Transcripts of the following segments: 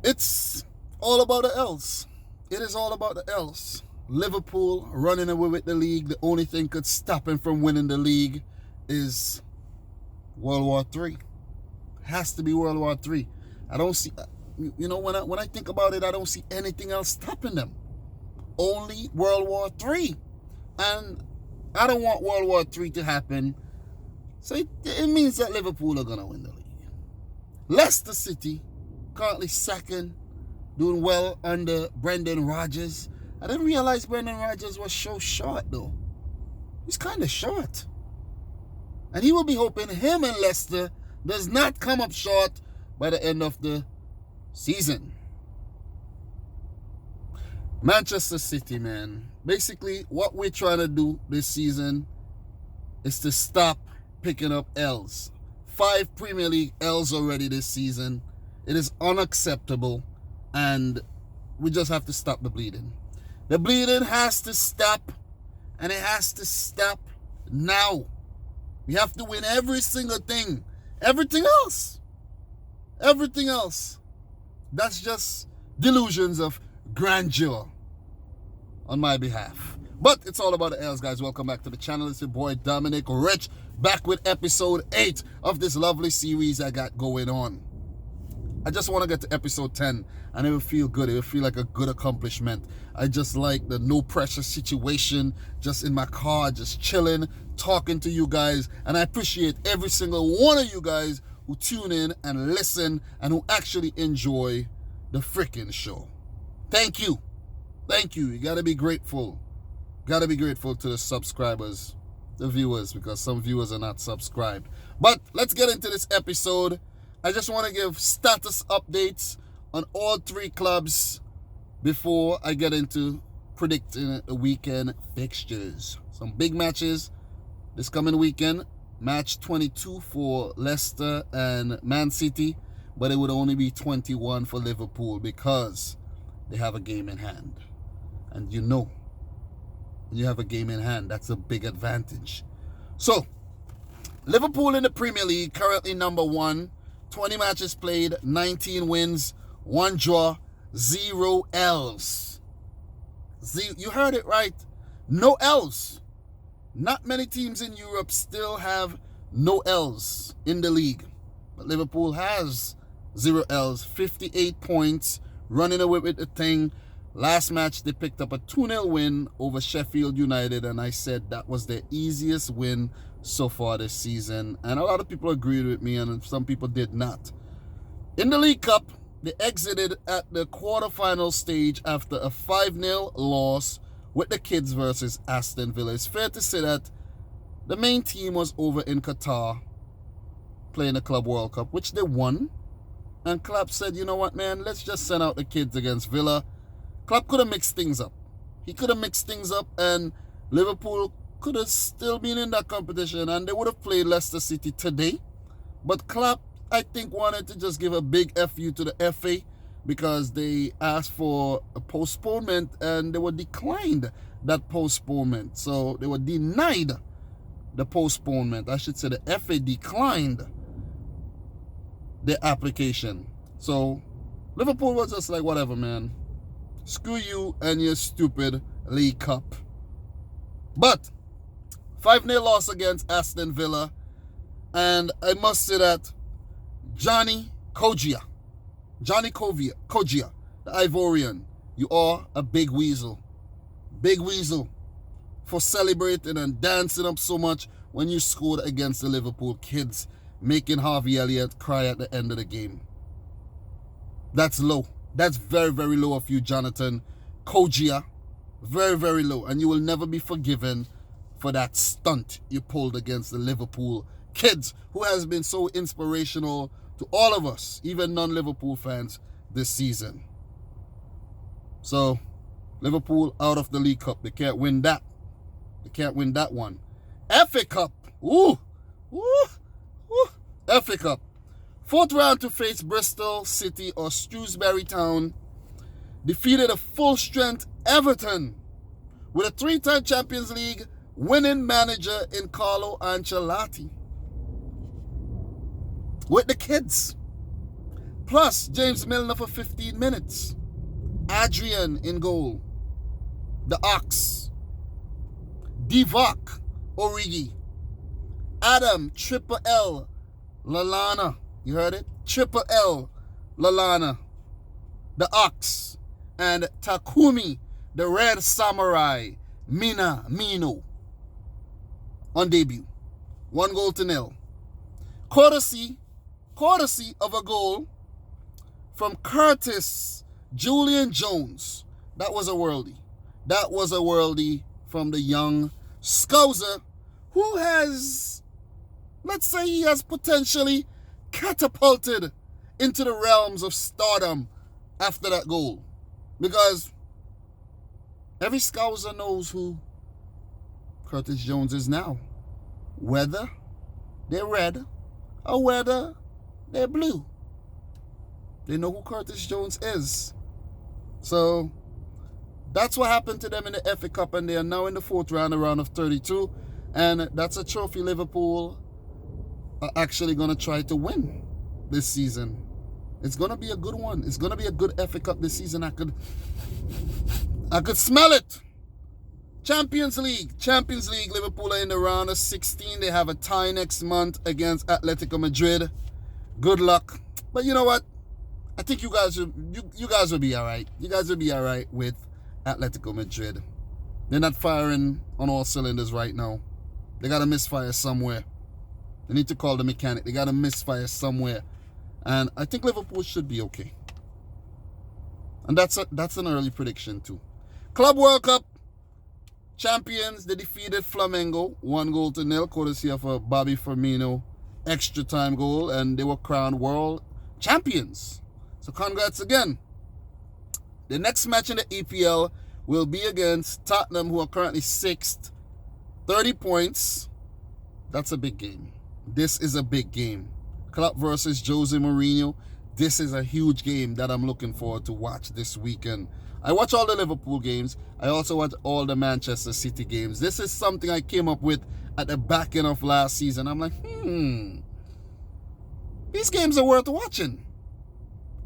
It's all about the L's. It is all about the L's. Liverpool running away with the league. The only thing could stop him from winning the league is World War III. Has to be World War III. I don't see, when I think about it, I don't see anything else stopping them. Only World War III. And I don't want World War III to happen. So it means that Liverpool are going to win the league. Leicester City, currently second, doing well under Brendan Rodgers. I didn't realize Brendan Rodgers was so short, though. He's kind of short. And he will be hoping him and Leicester does not come up short by the end of the season. Manchester City, man. Basically, what we're trying to do this season is to stop picking up L's. 5 Premier League L's already this season. It is unacceptable, and we just have to stop the bleeding. The bleeding has to stop, and it has to stop now. We have to win every single thing. Everything else, that's just delusions of grandeur on my behalf. But it's all about the L's, guys. Welcome back to the channel. It's your boy Dominic Rich, back with episode 8 of this lovely series I got going on. I just want to get to episode 10, and it will feel good. It will feel like a good accomplishment. I just like the no pressure situation, just in my car, just chilling, talking to you guys. And I appreciate every single one of you guys who tune in and listen and who actually enjoy the freaking show. Thank you. Thank you. You got to be grateful. Got to be grateful to the subscribers, the viewers, because some viewers are not subscribed. But let's get into this episode. I just want to give status updates on all 3 clubs before I get into predicting the weekend fixtures. Some big matches this coming weekend. Match 22 for Leicester and Man City, but it would only be 21 for Liverpool because they have a game in hand. And you know, when you have a game in hand, that's a big advantage. So, Liverpool in the Premier League, currently number 1. 20 matches played, 19 wins, 1 draw, 0 L's. You heard it right. No L's. Not many teams in Europe still have no L's in the league. But Liverpool has 0 L's, 58 points, running away with the thing. Last match, they picked up a 2-0 win over Sheffield United, and I said that was their easiest win so far this season. And a lot of people agreed with me, and some people did not. In the League Cup, they exited at the quarterfinal stage after a 5-0 loss with the kids versus Aston Villa. It's fair to say that the main team was over in Qatar playing the Club World Cup, which they won. And Klopp said, you know what, man, let's just send out the kids against Villa. Klopp could have mixed things up. He could have mixed things up, and Liverpool could have still been in that competition, and they would have played Leicester City today. But Klopp, I think, wanted to just give a big FU to the FA because they asked for a postponement, and they were declined that postponement. So they were denied the postponement. I should say the FA declined their application. So Liverpool was just like, whatever, man. Screw you and your stupid League Cup. But 5-0 loss against Aston Villa. And I must say that Johnny Kogia, the Ivorian, you are a big weasel. Big weasel for celebrating and dancing up so much when you scored against the Liverpool kids, making Harvey Elliott cry at the end of the game. That's low. That's very, very low of you, Jonathan Kogia. Very, very low. And you will never be forgiven for that stunt you pulled against the Liverpool kids, who has been so inspirational to all of us, even non-Liverpool fans, this season. So, Liverpool out of the League Cup. They can't win that. They can't win that one. FA Cup. Ooh. FA Cup. 4th round to face Bristol City or Shrewsbury Town. Defeated a full-strength Everton with a 3-time Champions League winning manager in Carlo Ancelotti. With the kids. Plus, James Milner for 15 minutes. Adrian in goal. The Ox. Divock Origi. Adam Triple L Lallana. You heard it? Triple L Lallana. The Ox. And Takumi, the Red Samurai, Mino on debut. 1-0. Courtesy of a goal from Curtis Julian Jones. That was a worldie. That was a worldie from the young Scouser, who has, let's say he has potentially catapulted into the realms of stardom after that goal. Because every Scouser knows who Curtis Jones is now. Whether they're red or whether they're blue. They know who Curtis Jones is. So that's what happened to them in the FA Cup, and they are now in the fourth round, a round of 32. And that's a trophy Liverpool are actually going to try to win this season. It's going to be a good one. It's going to be a good FA Cup this season. I could smell it. Champions League, Liverpool are in the round of 16. They have a tie next month against Atletico Madrid. Good luck. But you know what? I think you guys will be all right. You guys will be all right with Atletico Madrid. They're not firing on all cylinders right now. They got to misfire somewhere. They need to call the mechanic. They got to misfire somewhere. And I think Liverpool should be okay. And that's an early prediction too. Club World Cup champions, they defeated Flamengo 1-0, courtesy of a Bobby Firmino extra time goal, and they were crowned world champions. So congrats again. The next match in the EPL will be against Tottenham, who are currently 6th, 30 points. That's a big game. This is a big game. Klopp versus Jose Mourinho. This is a huge game that I'm looking forward to watch this weekend. I watch all the Liverpool games. I also watch all the Manchester City games. This is something I came up with at the back end of last season. I'm like, these games are worth watching.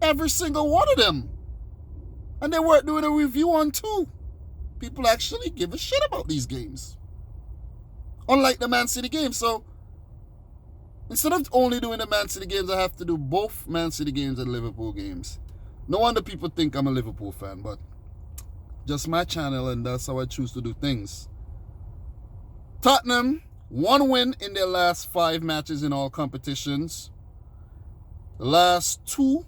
Every single one of them. And they weren't doing a review on too. People actually give a shit about these games. Unlike the Man City game. So instead of only doing the Man City games, I have to do both Man City games and Liverpool games. No wonder people think I'm a Liverpool fan, but just my channel, and that's how I choose to do things. Tottenham, 1 win in their last 5 matches in all competitions. The last 2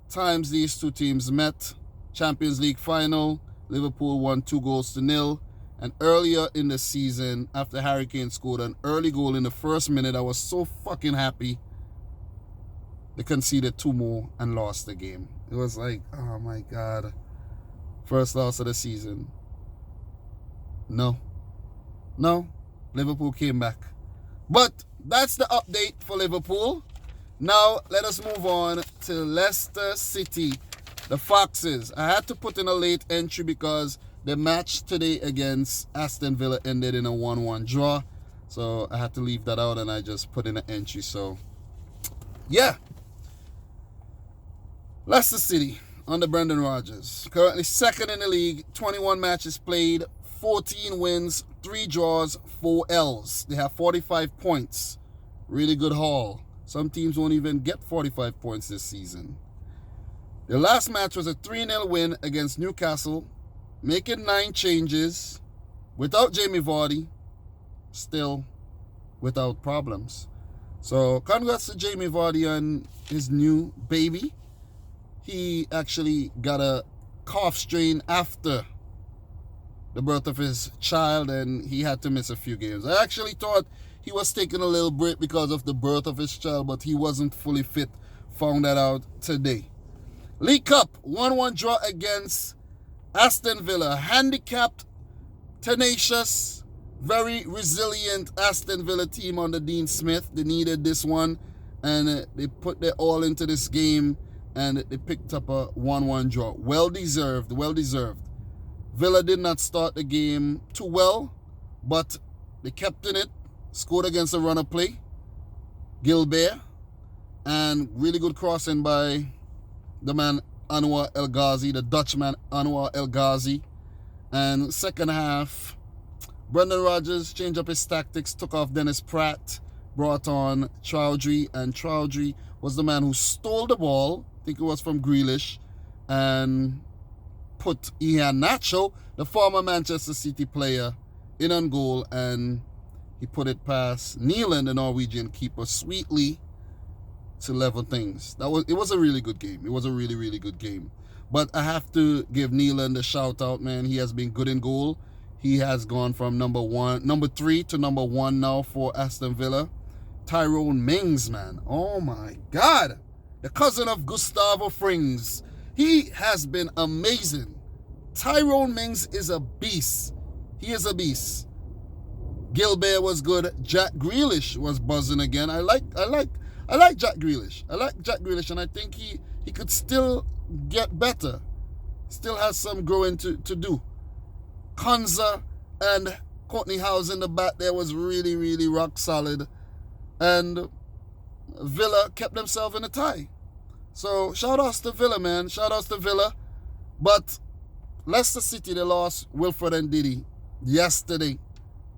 times these two teams met, Champions League final, Liverpool won 2-0. And earlier in the season, after Harry Kane scored an early goal in the first minute, I was so fucking happy. They conceded 2 more and lost the game. It was like, oh my God. First loss of the season. No. Liverpool came back. But that's the update for Liverpool. Now, let us move on to Leicester City. The Foxes. I had to put in a late entry because the match today against Aston Villa ended in a 1-1 draw. So I had to leave that out and I just put in an entry. So, yeah. Leicester City under Brendan Rodgers. Currently 2nd in the league. 21 matches played. 14 wins. 3 draws. 4 L's. They have 45 points. Really good haul. Some teams won't even get 45 points this season. Their last match was a 3-0 win against Newcastle. Making 9 changes. Without Jamie Vardy. Still without problems. So congrats to Jamie Vardy and his new baby. He actually got a cough strain after the birth of his child, and he had to miss a few games. I actually thought he was taking a little break because of the birth of his child, but he wasn't fully fit. Found that out today. League Cup, 1-1 draw against Aston Villa. Handicapped, tenacious, very resilient Aston Villa team under Dean Smith. They needed this one, and they put their all into this game, and they picked up a 1-1 draw. Well deserved. Villa did not start the game too well, but they kept in it. Scored against a runner play, Gilbert. And really good crossing by the man Anwar El Ghazi, the Dutchman Anwar El Ghazi. And second half, Brendan Rodgers changed up his tactics, took off Dennis Pratt, brought on Chowdhury, and Chowdhury was the man who stole the ball, I think it was from Grealish, and put Iheanacho, the former Manchester City player, in on goal, and he put it past Neelan, the Norwegian keeper, sweetly to level things. It was a really good game. It was a really, really good game. But I have to give Neelan the shout out, man. He has been good in goal. He has gone from number 3 to number 1 now for Aston Villa. Tyrone Mings, man. Oh my God. The cousin of Gustavo Frings. He has been amazing. Tyrone Mings is a beast. He is a beast. Gilbert was good. Jack Grealish was buzzing again. I like Jack Grealish. I like Jack Grealish, and I think he could still get better. Still has some growing to do. Konza and Courtney House in the back there was really, really rock solid. And Villa kept themselves in a tie. So shout outs to Villa, man. Shout outs to Villa. But Leicester City, they lost Wilfred Ndidi yesterday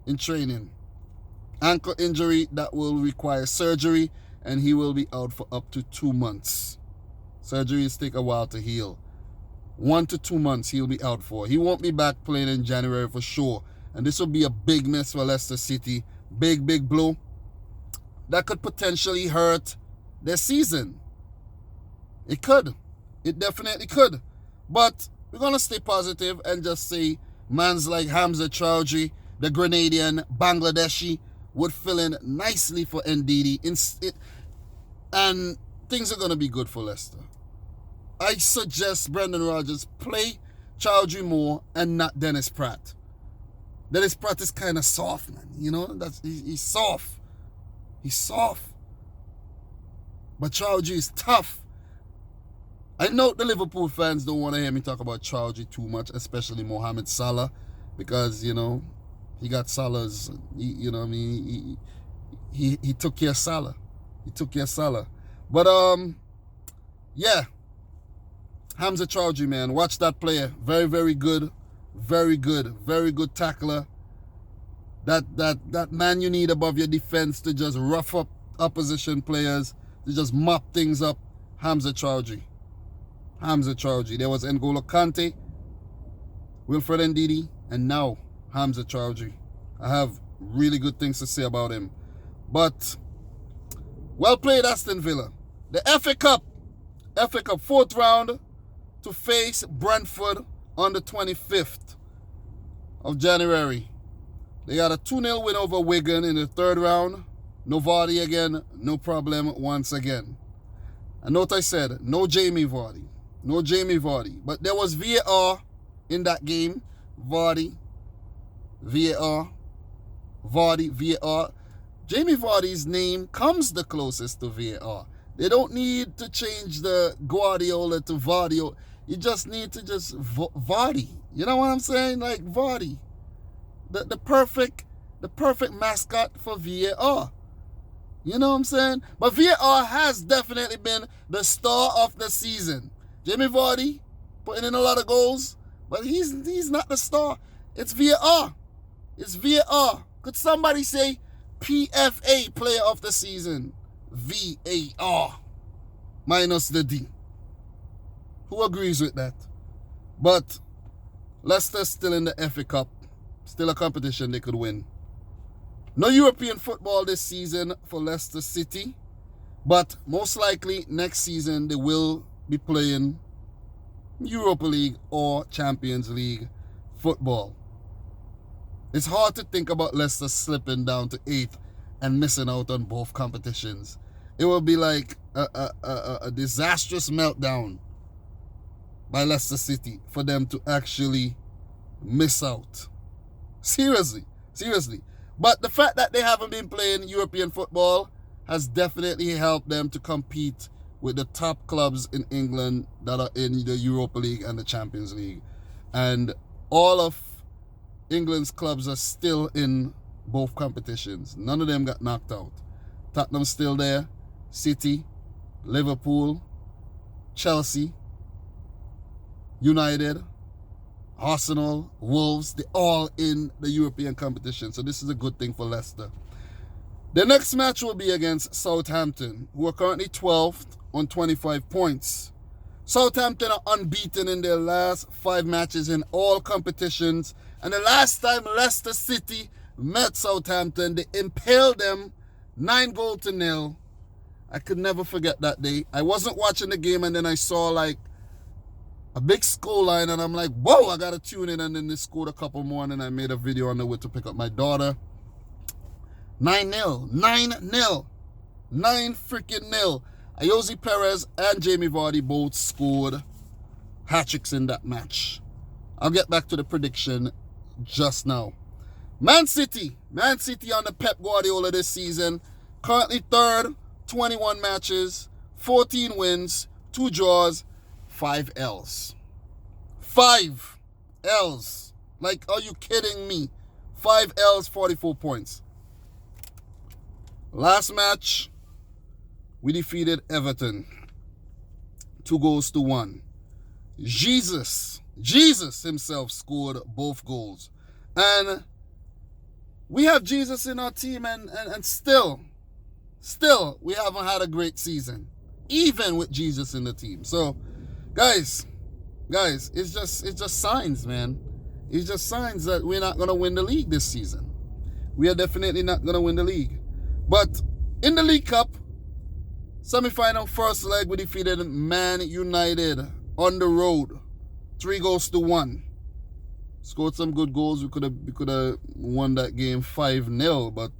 in training. Ankle injury that will require surgery, and he will be out for up to 2 months. Surgeries take a while to heal. 1 to 2 months he'll be out for. He won't be back playing in January for sure. And this will be a big miss for Leicester City. Big, big blow. That could potentially hurt their season. It could. It definitely could. But we're going to stay positive and just say mans like Hamza Chowdhury, the Grenadian Bangladeshi, would fill in nicely for Ndidi. And things are going to be good for Leicester. I suggest Brendan Rodgers play Chowdhury more and not Dennis Pratt. Dennis Pratt is kind of soft, man. You know, he's soft. He's soft. But Chowdhury is tough. I know the Liverpool fans don't want to hear me talk about Chowdhury too much, especially Mohamed Salah, because, you know, he got Salah's, you know what I mean? He took care of Salah. He took care of Salah. But, yeah. Hamza Chowdhury, man. Watch that player. Very, very good. Very good. Very good tackler. That man you need above your defense to just rough up opposition players, to just mop things up. Hamza Chowdhury. Hamza Chowdhury. There was N'Golo Kante, Wilfred Ndidi, and now Hamza Chowdhury. I have really good things to say about him. But, well played, Aston Villa. The FA Cup 4th round to face Brentford on the 25th of January. They got a 2-0 win over Wigan in the 3rd round. No Vardy again, no problem once again. And note I said, no Jamie Vardy. No Jamie Vardy. But there was VAR in that game. Vardy, VAR, Jamie Vardy's name comes the closest to VAR. They don't need to change the Guardiola to Vardy. You just need to just Vardy. You know what I'm saying? Like Vardy. The perfect mascot for VAR. You know what I'm saying? But VAR has definitely been the star of the season. Jamie Vardy putting in a lot of goals, but he's not the star. It's VAR. It's VAR. Could somebody say PFA player of the season? VAR. Minus the D. Who agrees with that? But Leicester still in the FA Cup. Still a competition they could win. No European football this season for Leicester City. But most likely next season they will be playing Europa League or Champions League football. It's hard to think about Leicester slipping down to 8th and missing out on both competitions. It will be like a disastrous meltdown by Leicester City for them to actually miss out. Seriously. But the fact that they haven't been playing European football has definitely helped them to compete with the top clubs in England that are in the Europa League and the Champions League. And all of England's clubs are still in both competitions. None of them got knocked out. Tottenham's still there. City, Liverpool, Chelsea, United, Arsenal, Wolves, they're all in the European competition. So this is a good thing for Leicester. The next match will be against Southampton, who are currently 12th on 25 points. Southampton are unbeaten in their last 5 matches in all competitions. And the last time Leicester City met Southampton, they impaled them 9-0. I could never forget that day. I wasn't watching the game, and then I saw like a big score line, and I'm like, whoa, I gotta tune in. And then they scored a couple more, and then I made a video on the way to pick up my daughter. 9-0. 9-0. 9 freaking nil. Ayoze Perez and Jamie Vardy both scored hat-tricks in that match. I'll get back to the prediction just now. Man City on the Pep Guardiola this season. Currently third, 21 matches, 14 wins, 2 draws, 5 L's. 5 L's. Like, are you kidding me? 5 L's, 44 points. Last match, we defeated Everton 2-1. Jesus himself scored both goals. And we have Jesus in our team, and still, we haven't had a great season, even with Jesus in the team. So, guys, it's just signs, man. It's just signs that we're not going to win the league this season. We are definitely not going to win the league. But in the League Cup, semi-final first leg, we defeated Man United on the road, 3-1. Scored some good goals. We could have won that game 5-0, but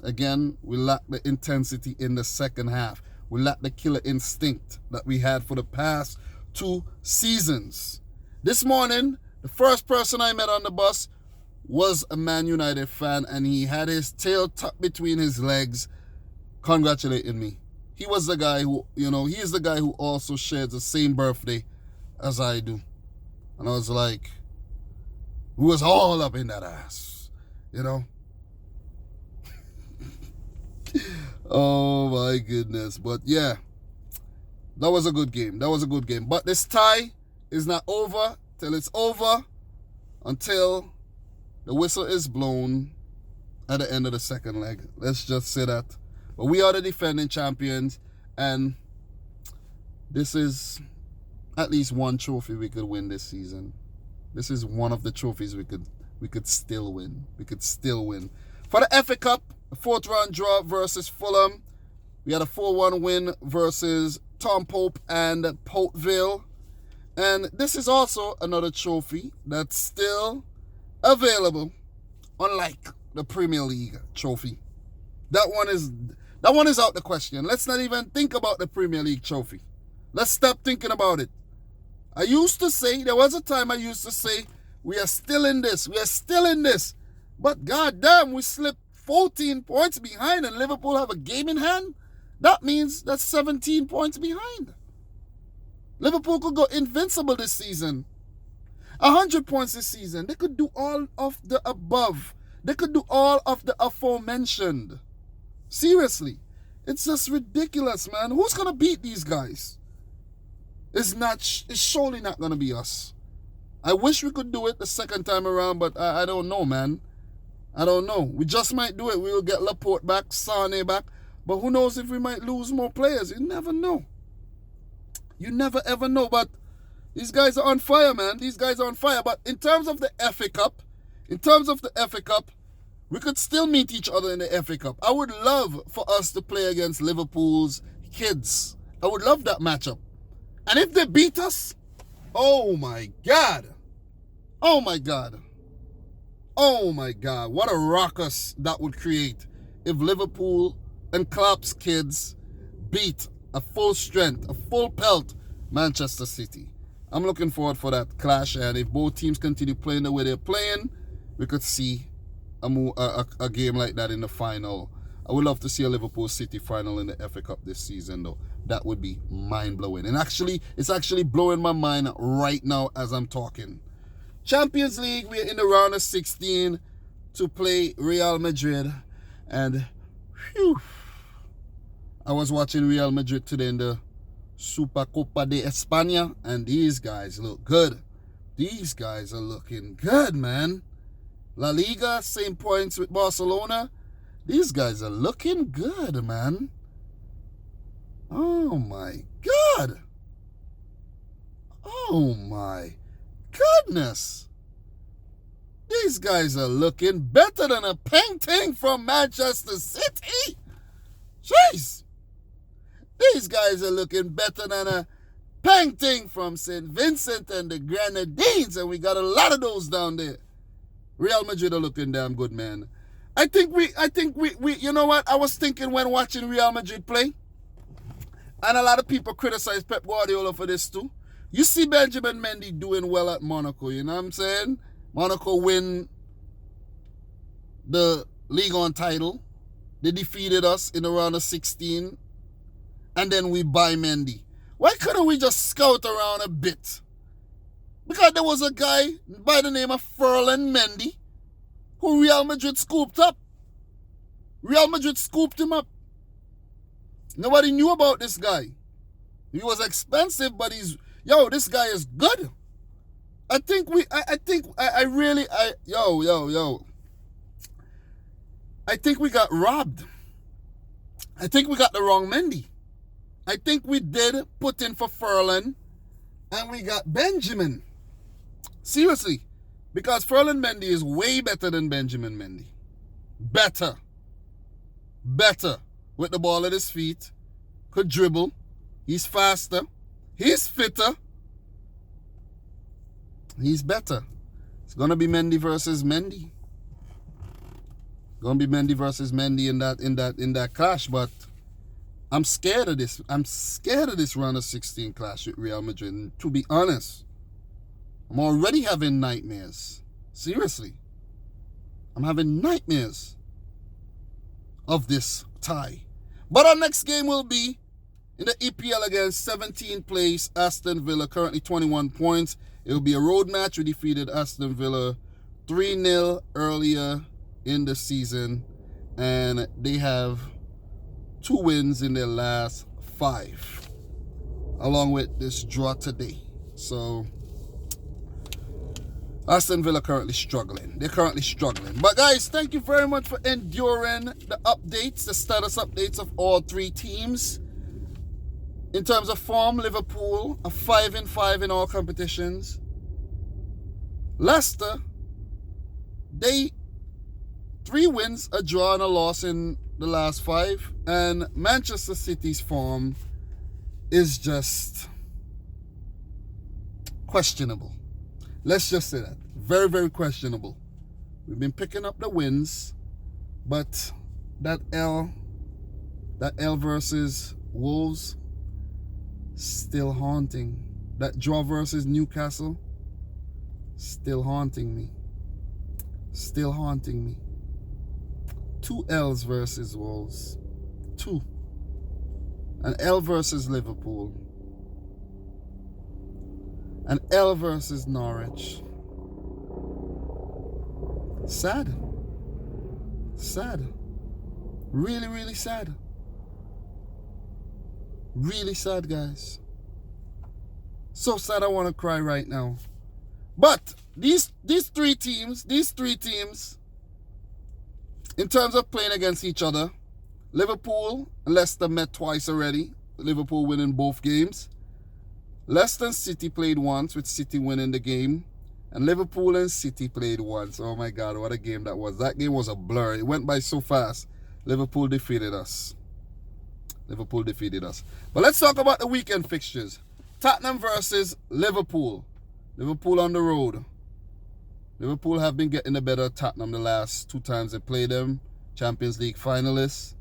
again, we lacked the intensity in the second half. We lacked the killer instinct that we had for the past 2 seasons. This morning, the first person I met on the bus was a Man United fan, and he had his tail tucked between his legs, congratulating me. He was the guy who, he is the guy who also shares the same birthday as I do. And I was like, we was all up in that ass, Oh my goodness. But yeah, that was a good game. But this tie is not over till it's over, until the whistle is blown at the end of the second leg. Let's just say that. But we are the defending champions, and this is at least one trophy we could win this season. This is one of the trophies we could still win. We could still win. For the FA Cup, the 4th round draw versus Fulham. We had a 4-1 win versus Tom Pope and Port Vale. And this is also another trophy that's still available, unlike the Premier League trophy. That one is out the question. Let's not even think about the Premier League trophy. Let's stop thinking about it. There was a time I used to say, we are still in this. But goddamn, we slipped 14 points behind and Liverpool have a game in hand. That means that's 17 points behind. Liverpool could go invincible this season. 100 points this season. They could do all of the above. They could do all of the aforementioned. Seriously. It's just ridiculous, man. Who's going to beat these guys? It's surely not going to be us. I wish we could do it the second time around, but I don't know, man. I don't know. We just might do it. We will get Laporte back, Sane back. But who knows if we might lose more players? You never know. You never ever know. But these guys are on fire, man. These guys are on fire. But in terms of the FA Cup, we could still meet each other in the FA Cup. I would love for us to play against Liverpool's kids. I would love that matchup. And if they beat us, oh my God. Oh my God. Oh my God. What a ruckus that would create if Liverpool and Klopp's kids beat a full strength, a full pelt Manchester City. I'm looking forward for that clash, and if both teams continue playing the way they're playing, we could see a game like that in the final. I would love to see a Liverpool City final in the FA Cup this season, though. That would be mind-blowing. And it's actually blowing my mind right now as I'm talking. Champions League, we're in the round of 16 to play Real Madrid. And, I was watching Real Madrid today in the Supercopa de España, and these guys look good. These guys are looking good, man. La Liga, same points with Barcelona. These guys are looking good, man. Oh my God. Oh my goodness. These guys are looking better than a painting from Manchester City. Jeez. These guys are looking better than a painting from St. Vincent and the Grenadines, and we got a lot of those down there. Real Madrid are looking damn good, man. I think we, you know what? I was thinking when watching Real Madrid play, and a lot of people criticize Pep Guardiola for this too. You see Benjamin Mendy doing well at Monaco, you know what I'm saying? Monaco win the League One title. They defeated us in the round of 16. And then we buy Mendy. Why couldn't we just scout around a bit? Because there was a guy by the name of Ferland Mendy who Real Madrid scooped up. Real Madrid scooped him up. Nobody knew about this guy. He was expensive, but this guy is good. I think we got robbed. I think we got the wrong Mendy. I think we did put in for Ferland and we got Benjamin. Seriously. Because Ferland Mendy is way better than Benjamin Mendy. Better. With the ball at his feet. Could dribble. He's faster. He's fitter. He's better. It's going to be Mendy versus Mendy. Going to be Mendy versus Mendy in that clash, but I'm scared of this. I'm scared of this round of 16 clash with Real Madrid. And to be honest, I'm already having nightmares. Seriously. I'm having nightmares of this tie. But our next game will be in the EPL against 17th place Aston Villa, currently 21 points. It will be a road match. We defeated Aston Villa 3-0 earlier in the season. And they have 2 wins in their last 5, along with this draw today. So Aston Villa currently struggling. They're currently struggling. But guys, thank you very much for enduring the updates, the status updates of all 3 teams. In terms of form, Liverpool are 5-5 in all competitions. Leicester, they 3 wins, a draw, and a loss in the last 5, and Manchester City's form is just questionable. Let's just say that. Very, very questionable. We've been picking up the wins, but that L versus Wolves, still haunting. That draw versus Newcastle, still haunting me. Still haunting me. 2 L's versus Wolves. 2. An L versus Liverpool. An L versus Norwich. Sad. Sad. Really, really sad. Really sad, guys. So sad I want to cry right now. But these three teams, in terms of playing against each other, Liverpool and Leicester met twice already. Liverpool winning both games. Leicester and City played once, with City winning the game. And Liverpool and City played once. Oh my God, what a game that was. That game was a blur. It went by so fast. Liverpool defeated us. But let's talk about the weekend fixtures. Tottenham versus Liverpool. Liverpool on the road. Liverpool have been getting the better of Tottenham the last 2 times they played them. Champions League finalists.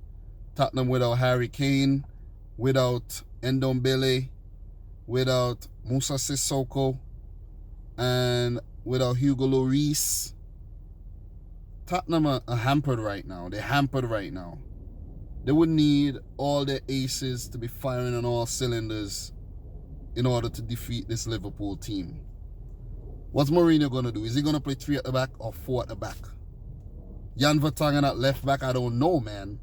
Tottenham without Harry Kane, without Ndombele, without Musa Sissoko, and without Hugo Lloris. Tottenham are hampered right now. They're hampered right now. They would need all their aces to be firing on all cylinders in order to defeat this Liverpool team. What's Mourinho going to do? Is he going to play 3 at the back or 4 at the back? Jan Vertonghen at left back? I don't know, man.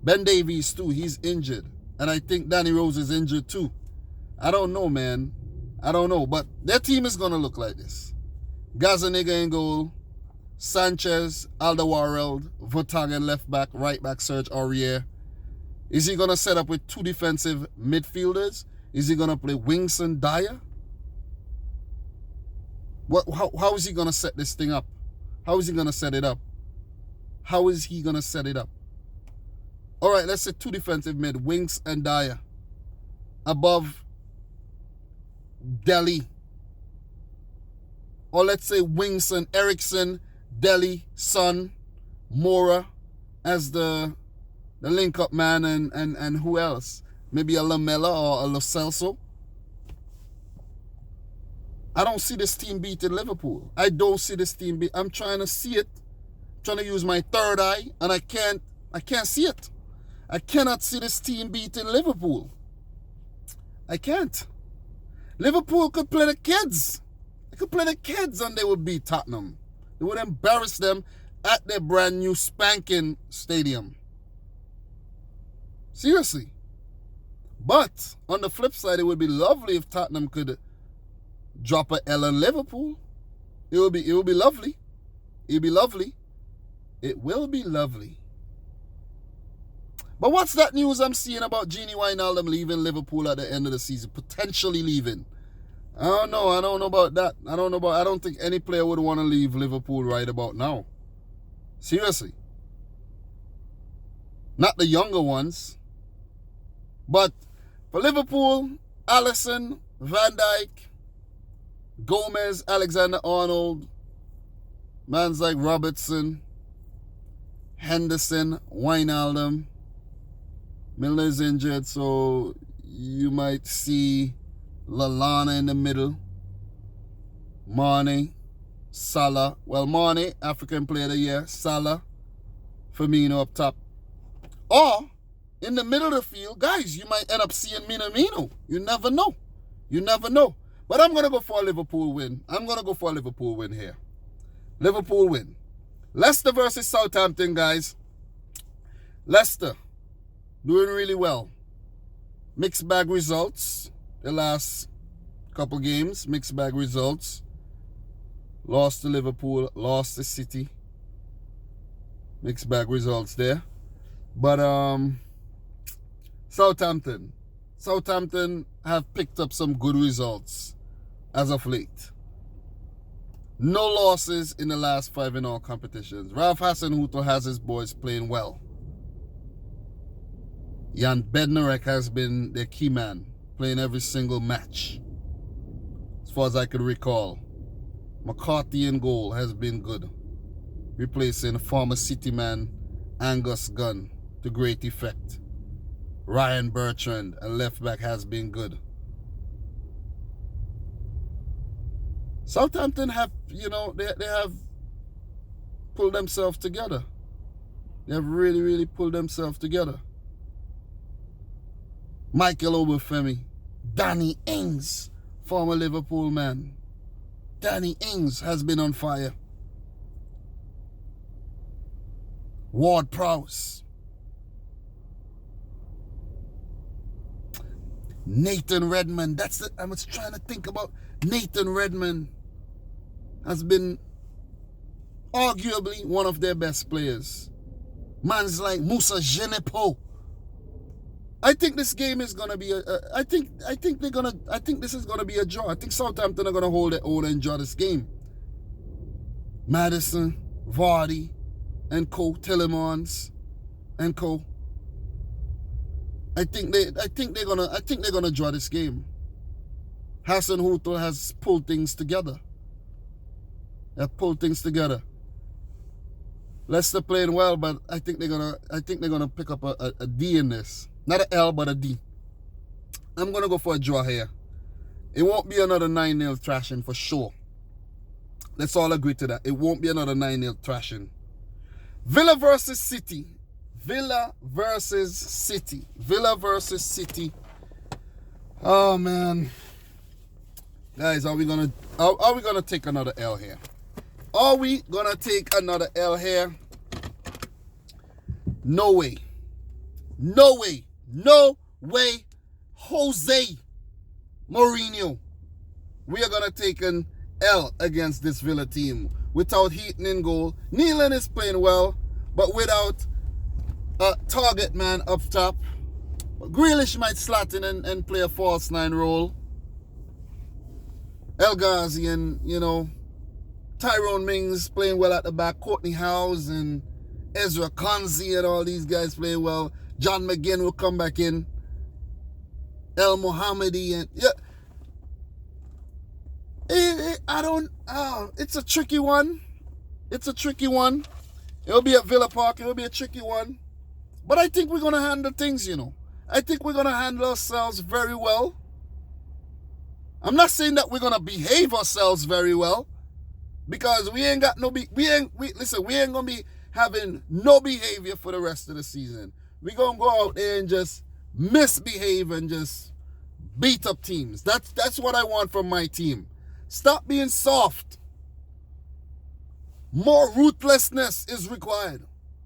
Ben Davies too, he's injured. And I think Danny Rose is injured too. I don't know, man. I don't know. But their team is going to look like this. Gazaniga in goal. Sanchez, Alderweireld, Vertonghen left back, right back Serge Aurier. Is he going to set up with two defensive midfielders? Is he going to play Winks and Dyer? How is he going to set this thing up? How is he going to set it up? How is he going to set it up? All right, let's say two defensive mid, Winks and Dyer. Above Delhi. Or let's say Winks and Eriksson, Delhi, Son, Mora as the link-up man, and who else? Maybe a Lamela or a Lo Celso. I don't see this team beating Liverpool. I don't see this team I'm trying to see it. I'm trying to use my third eye, and I can't see it. I cannot see this team beating Liverpool. I can't. Liverpool could play the kids. They could play the kids and they would beat Tottenham. They would embarrass them at their brand new spanking stadium. Seriously. But on the flip side, it would be lovely if Tottenham could drop a L on Liverpool. It will be lovely. It will be lovely. It will be lovely. But what's that news I'm seeing about Gini Wijnaldum leaving Liverpool at the end of the season? Potentially leaving. I don't know about that. I don't think any player would want to leave Liverpool right about now. Seriously. Not the younger ones. But for Liverpool, Alisson, Van Dijk, Gomez, Alexander-Arnold, mans like Robertson, Henderson, Wijnaldum. Milner's injured, so you might see Lallana in the middle. Mane, Salah. Well, Mane, African Player of the Year. Salah, Firmino up top. Or, in the middle of the field, guys, you might end up seeing Minamino. You never know. You never know. But I'm going to go for a Liverpool win. I'm going to go for a Liverpool win here. Liverpool win. Leicester versus Southampton, guys. Leicester doing really well. Mixed bag results. The last couple games, mixed bag results. Lost to Liverpool, lost to City. Mixed bag results there. But Southampton have picked up some good results as of late. No losses in the last 5 in all competitions. Ralph Hasenhuttl has his boys playing well. Jan Bednarek has been their key man, playing every single match. As far as I could recall. McCarthy in goal has been good, replacing former City man Angus Gunn to great effect. Ryan Bertrand, a left back, has been good. Southampton have, they have pulled themselves together. They have really, really pulled themselves together. Michael Obafemi, Danny Ings, former Liverpool man. Danny Ings has been on fire. Ward-Prowse. Nathan Redmond. I was trying to think about Nathan Redmond. Has been arguably one of their best players. Man's like Musa Genepo. I think this game is gonna be I think this is gonna be a draw. I think Southampton are gonna hold their own and draw this game. Maddison, Vardy, and co. Tillemans, and co. I think they're gonna draw this game. Hasenhuttl has pulled things together. They have pulled things together. Leicester playing well, but I think they're gonna pick up a D in this. Not an L, but a D. I'm gonna go for a draw here. It won't be another 9-0 thrashing for sure. Let's all agree to that. It won't be another 9-0 thrashing. Villa versus City. Villa versus City. Villa versus City. Oh man. Guys, are we gonna take another L here? Are we gonna take another L here? No way. No way. No way Jose Mourinho. We are going to take an L against this Villa team without Heaton in goal. Nealon is playing well, but without a target man up top. Grealish might slot in and play a false nine role. El Ghazi and, Tyrone Mings playing well at the back. Courtney Howes and Ezra Konzi and all these guys playing well. John McGinn will come back in. El Mohammedi and it's a tricky one. It'll be at Villa Park. It'll be a tricky one. But I think we're going to handle things, I think we're going to handle ourselves very well. I'm not saying that we're going to behave ourselves very well, because we ain't got we ain't going to be having no behavior for the rest of the season. We're going to go out there and just misbehave and just beat up teams. That's what I want from my team. Stop being soft. More ruthlessness is required.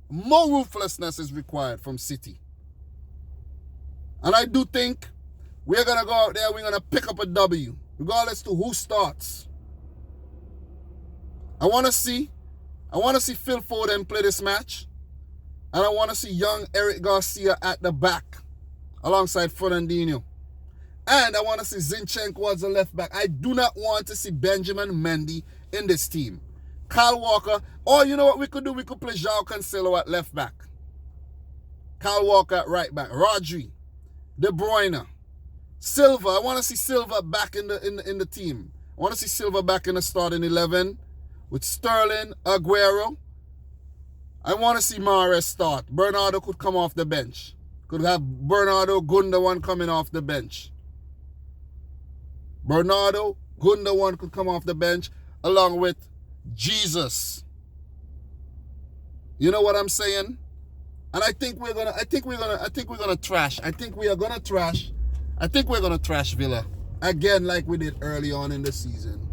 More ruthlessness is required from City. And I do think we're going to go out there, we're going to pick up a W, regardless to who starts. I want to see Phil Foden play this match. And I want to see young Eric Garcia at the back, alongside Fernandinho. And I want to see Zinchenko as a left back. I do not want to see Benjamin Mendy in this team. Kyle Walker, or you know what we could do? We could play João Cancelo at left back. Kyle Walker at right back. Rodri, De Bruyne, Silva. I want to see Silva back in the team. I want to see Silva back in the starting 11 with Sterling, Aguero. I want to see Mahrez start. Bernardo could come off the bench. Could have Bernardo, Gundogan coming off the bench. Bernardo, Gundogan could come off the bench along with Jesus. You know what I'm saying? And I think we're gonna trash. I think we're gonna trash Villa again, like we did early on in the season.